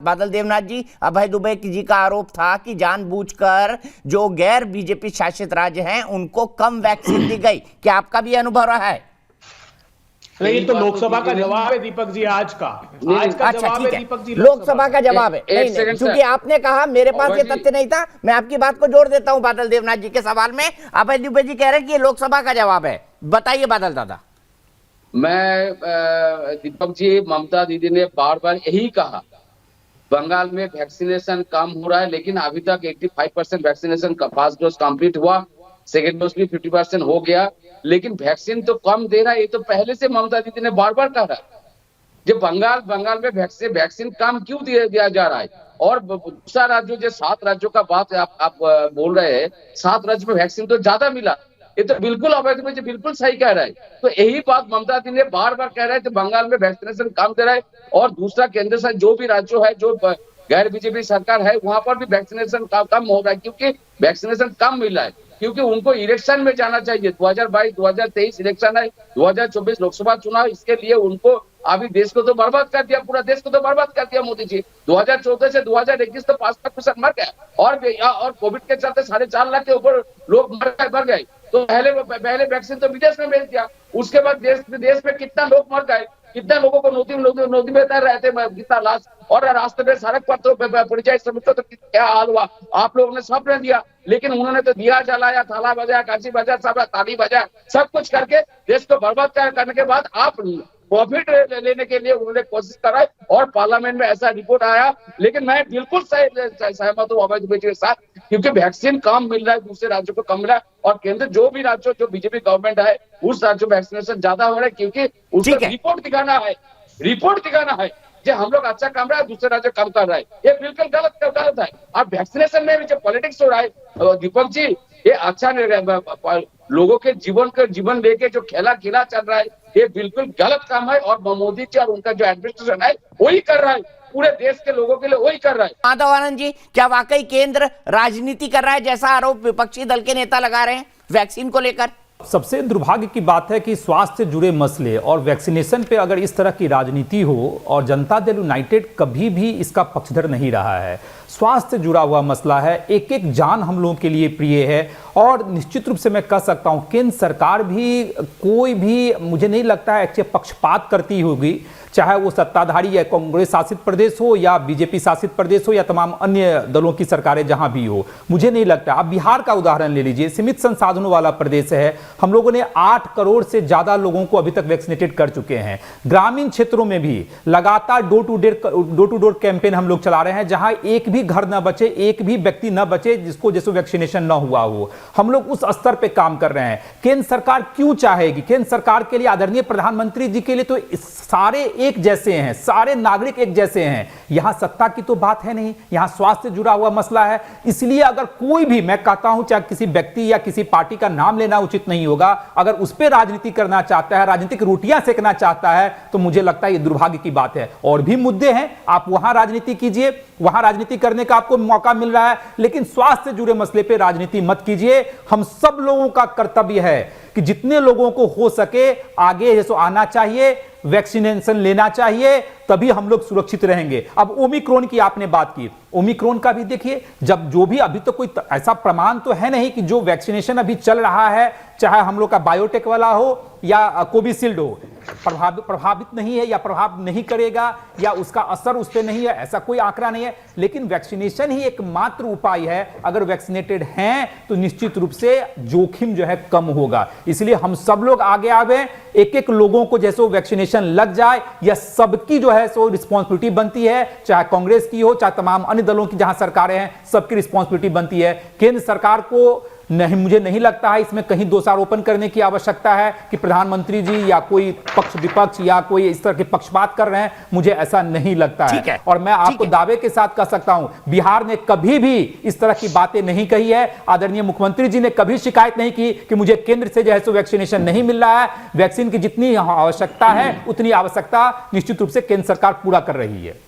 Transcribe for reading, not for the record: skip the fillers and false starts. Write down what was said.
बादल देवनाथ जी, अभय दुबे जी का आरोप था कि जानबूझकर जो गैर बीजेपी शासित राज्य हैं उनको कम वैक्सीन दी गई। क्या आपका भी अनुभव रहा है? नहीं, तो लोकसभा का जवाब है दीपक जी। आज का अच्छा, जवाब ठीक है है, दीपक जी। लोकसभा का जवाब है। नहीं नहीं, क्योंकि आपने कहा मेरे पास ये तथ्य नहीं था। मैं आपकी बात को जोड़ देता हूं बादल देवनाथ जी के सवाल में। अभय दुबे जी कह रहे हैं कि ये लोकसभा का जवाब है। बताइए बादल दादा। मैं दीपक जी, ममता दीदी ने बार बार यही कहा, बंगाल में वैक्सीनेशन कम हो रहा है, लेकिन अभी तक 85% वैक्सीनेशन का फर्स्ट डोज कंप्लीट हुआ, सेकेंड डोज भी 50% हो गया, लेकिन वैक्सीन तो कम दे रहा है। ये तो पहले से ममता दीदी ने बार बार कहा। जब बंगाल में वैक्सीन कम क्यों दिया जा रहा है? और दूसरा राज्यों, जो 7 राज्यों का बात आप बोल रहे हैं, 7 राज्य में वैक्सीन तो ज्यादा मिला। ये तो बिल्कुल अवैध में बिल्कुल सही कह रहा है। तो यही बात ममता दीदी ने बार बार कह रहे हैं कि बंगाल में वैक्सीनेशन कम दे रहा है। और दूसरा, केंद्र से जो भी राज्यों है, जो गैर बीजेपी सरकार है, वहां पर भी वैक्सीनेशन कम हो रहा है, क्योंकि वैक्सीनेशन कम मिल रहा है, क्योंकि उनको इलेक्शन में जाना चाहिए। 2022 2023 इलेक्शन है, 2024 लोकसभा चुनाव, इसके लिए उनको अभी देश को तो बर्बाद कर दिया, पूरा देश को तो बर्बाद कर दिया मोदी जी। 2014 से 2021 तो 5 लाख मर गया, और कोविड के चलते 4.5 लाख के ऊपर लोग मर गए। तो पहले वैक्सीन तो विदेश में भेज दिया, उसके बाद देश में कितना लोग मर गए, कितने लोगों को नदी में तैर रहे थे, कितना लाश, और रास्ते में सड़क पर तो परिचय श्रमिकों तो क्या हाल हुआ। आप लोगों ने सब ने दिया, लेकिन उन्होंने तो दिया जलाया, थाला बजाया, कांची बजाया, सब ताली बजाया, सब कुछ करके देश को बर्बाद करने के बाद आप प्रॉफिट लेने के लिए उन्होंने कोशिश करा, और पार्लियामेंट में ऐसा रिपोर्ट आया। लेकिन मैं बिल्कुल सहमत हूँ अभय दुबे जी के साथ, क्योंकि वैक्सीन कम मिल रहा है, दूसरे राज्यों को कम मिला है, और केंद्र जो भी राज्यों, जो बीजेपी गवर्नमेंट है, उस राज्यों में वैक्सीनेशन ज्यादा हो रहा है, क्योंकि उसका रिपोर्ट दिखाना है जो हम लोग अच्छा काम रहा है, दूसरे राज्य कम कर रहा है। ये बिल्कुल गलत है। अब वैक्सीनेशन में भी जो पॉलिटिक्स हो रहा है दीपक जी, ये अच्छा नहीं रहा। लोगों के जीवन लेके जो खेला चल रहा है, ये बिल्कुल गलत काम है। और मोदी जी और उनका जो एडमिनिस्ट्रेशन है वही कर रहा है, पूरे देश के लोगों के लिए वही कर रहा है। माधव आनंद जी, क्या वाकई केंद्र राजनीति कर रहा है, जैसा आरोप विपक्षी दल के नेता लगा रहे हैं वैक्सीन को लेकर? सबसे दुर्भाग्य की बात है कि स्वास्थ्य से जुड़े मसले और वैक्सीनेशन पे अगर इस तरह की राजनीति हो, और जनता दल यूनाइटेड कभी भी इसका पक्षधर नहीं रहा है। स्वास्थ्य से जुड़ा हुआ मसला है, एक एक जान हम लोगों के लिए प्रिय है, और निश्चित रूप से मैं कह सकता हूं केंद्र सरकार भी कोई भी, मुझे नहीं लगता है अच्छे पक्षपात करती होगी, चाहे वो सत्ताधारी या कांग्रेस शासित प्रदेश हो या बीजेपी शासित प्रदेश हो या तमाम अन्य दलों की सरकारें जहां भी हो, मुझे नहीं लगता। आप बिहार का उदाहरण ले लीजिए, सीमित संसाधनों वाला प्रदेश है। हम लोगों ने 8 करोड़ से ज्यादा लोगों को अभी तक वैक्सीनेटेड कर चुके हैं। ग्रामीण क्षेत्रों में भी लगातार डोर टू डोर कैंपेन हम लोग चला रहे हैं, जहां एक भी घर न बचे, एक भी व्यक्ति न बचे जिसको वैक्सीनेशन न हुआ हो। हम लोग उस स्तर पे काम कर रहे हैं। केंद्र सरकार क्यों चाहेगी? केंद्र सरकार के लिए, आदरणीय प्रधानमंत्री जी के लिए तो सारे एक जैसे हैं, सारे नागरिक एक जैसे हैं। यहां सत्ता की तो बात है नहीं, यहां स्वास्थ्य से जुड़ा हुआ मसला है। इसलिए अगर कोई भी, मैं कहता हूं चाहे किसी व्यक्ति या किसी पार्टी का नाम लेना उचित नहीं होगा, अगर उस पर राजनीति करना चाहता है, राजनीतिक रोटियां सेकना चाहता है, तो मुझे लगता है ये दुर्भाग्य की बात है। और भी मुद्दे हैं, आप वहां राजनीति कीजिए, वहां राजनीति करने का आपको मौका मिल रहा है, लेकिन स्वास्थ्य से जुड़े मसले पर राजनीति मत कीजिए। हम सब लोगों का कर्तव्य है कि जितने लोगों को हो सके आगे जैसे आना चाहिए, वैक्सीनेशन लेना चाहिए, तभी हम लोग सुरक्षित रहेंगे। अब ओमिक्रॉन की आपने बात की, ओमिक्रॉन का भी देखिए, जब जो भी अभी तो कोई ऐसा प्रमाण तो है नहीं कि जो वैक्सीनेशन अभी चल रहा है, चाहे हम लोग का बायोटेक वाला हो या कोविशील्ड हो, प्रभावित नहीं है या प्रभाव नहीं करेगा या उसका असर उस पर नहीं है, ऐसा कोई आंकड़ा नहीं है। लेकिन वैक्सीनेशन ही एकमात्र उपाय है। अगर वैक्सीनेटेड हैं तो निश्चित रूप से जोखिम जो है कम होगा। इसलिए हम सब लोग आगे आवे, एक एक लोगों को जैसे वैक्सीनेशन लग जाए, यह सबकी जो है सो रिस्पॉन्सिबिलिटी बनती है, चाहे कांग्रेस की हो चाहे तमाम अन्य दलों की जहां सरकारें हैं, सबकी रिस्पॉन्सिबिलिटी बनती है। केंद्र सरकार को नहीं, मुझे नहीं लगता है इसमें कहीं दोषारोपण करने की आवश्यकता है कि प्रधानमंत्री जी या कोई पक्ष विपक्ष या कोई इस तरह के पक्षपात कर रहे हैं, मुझे ऐसा नहीं लगता है। और मैं आपको दावे के साथ कह सकता हूं, बिहार ने कभी भी इस तरह की बातें नहीं कही है। आदरणीय मुख्यमंत्री जी ने कभी शिकायत नहीं की कि मुझे केंद्र से जो है सो वैक्सीनेशन नहीं मिल रहा है। वैक्सीन की जितनी आवश्यकता है उतनी आवश्यकता निश्चित रूप से केंद्र सरकार पूरा कर रही है।